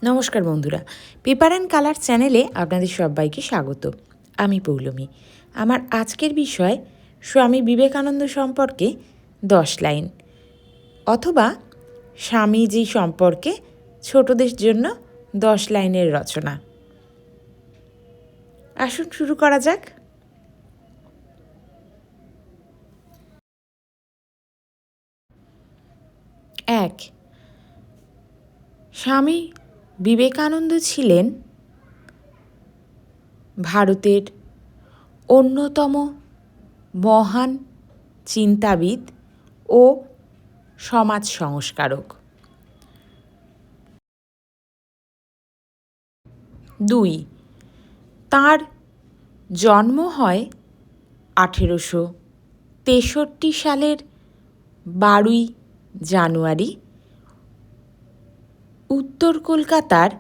নমস্কার বন্ধুরা, paper and colour চ্যানেলে আপনাদের সবাইকে স্বাগত। আমি পৌলমী। আমার আজকের বিষয় স্বামী বিবেকানন্দ সম্পর্কে 10 লাইন, অথবা স্বামীজি সম্পর্কে ছোটদের জন্য 10 লাইনের রচনা। আসুন শুরু করা যাক। এক, স্বামী বিবেকানন্দ ছিলেন ভারতের অন্যতম মহান চিন্তাবিদ ও সমাজ সংস্কারক। 2, তাঁর জন্ম হয় 1863 সালের 12 জানুয়ারি উত্তর কলকাতার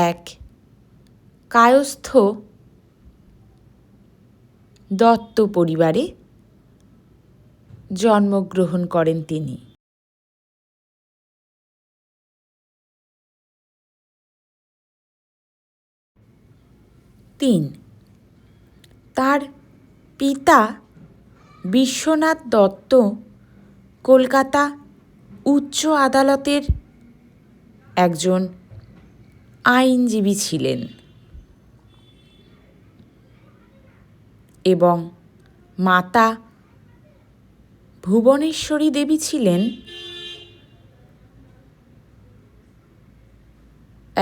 এক কায়স্থ দত্ত পরিবারে জন্মগ্রহণ করেন তিনি। 3, তার পিতা বিশ্বনাথ দত্ত কলকাতা উচ্চ আদালতের একজন আইনজীবী ছিলেন এবং মাতা ভুবনেশ্বরী দেবী ছিলেন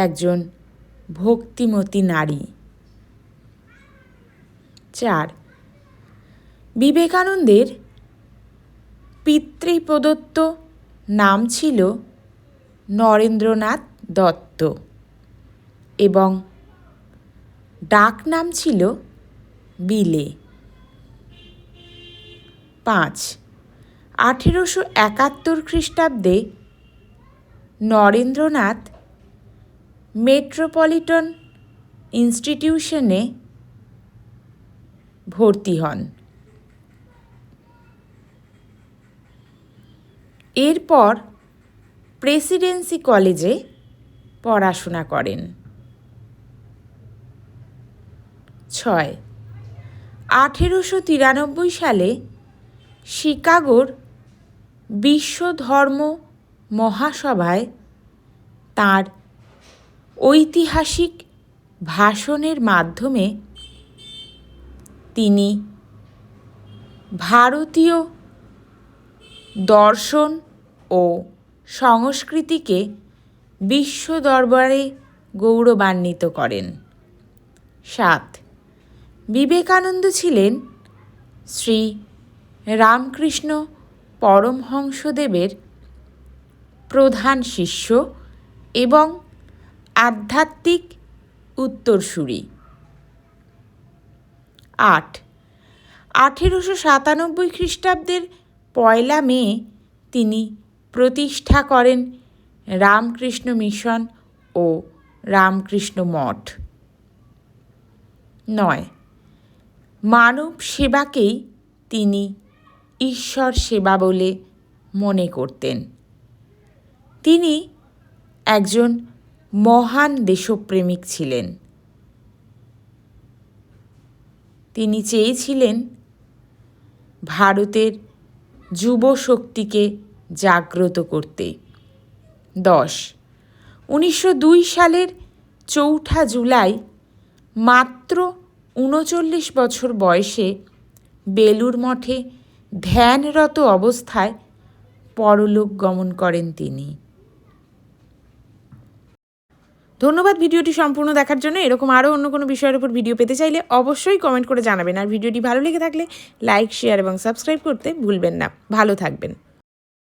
একজন ভক্তিমতী নারী। 4, বিবেকানন্দের পিতৃপ্রদত্ত নাম ছিল নরেন্দ্রনাথ দত্ত এবং ডাক নাম ছিল বিলে। 5, 1871 খ্রিস্টাব্দে নরেন্দ্রনাথ মেট্রোপলিটন ইনস্টিটিউশনে ভর্তি হন। এরপর প্রেসিডেন্সি কলেজে পড়াশোনা করেন। 6, 1893 সালে শিকাগোর বিশ্ব ধর্ম মহাসভায় তাঁর ঐতিহাসিক ভাষণের মাধ্যমে তিনি ভারতীয় দর্শন ও সংস্কৃতিকে বিশ্ব দরবারে গৌরবান্বিত করেন। 7, বিবেকানন্দ ছিলেন শ্রী রামকৃষ্ণ পরমহংসদেবের প্রধান শিষ্য এবং আধ্যাত্মিক উত্তরসূরি। 8, 1897 খ্রিস্টাব্দের 1 মে তিনি প্রতিষ্ঠা করেন রামকৃষ্ণ মিশন ও রামকৃষ্ণ মঠ। 9, মানব সেবাকেই তিনি ঈশ্বর সেবা বলে মনে করতেন। তিনি একজন মহান দেশপ্রেমিক ছিলেন। তিনি চেয়েছিলেন ভারতের যুব শক্তিকে জাগ্রত করতে। 10, 1902 সালের 4 জুলাই মাত্র 39 বছর বয়সে বেলুড় মঠে ধ্যানরত অবস্থায় পরলোক গমন করেন তিনি। ধন্যবাদ ভিডিওটি সম্পূর্ণ দেখার জন্য। এরকম আরও অন্য কোনো বিষয়ের উপর ভিডিও পেতে চাইলে অবশ্যই কমেন্ট করে জানাবেন। আর ভিডিওটি ভালো লেগে থাকলে লাইক, শেয়ার এবং সাবস্ক্রাইব করতে ভুলবেন না। ভালো থাকবেন।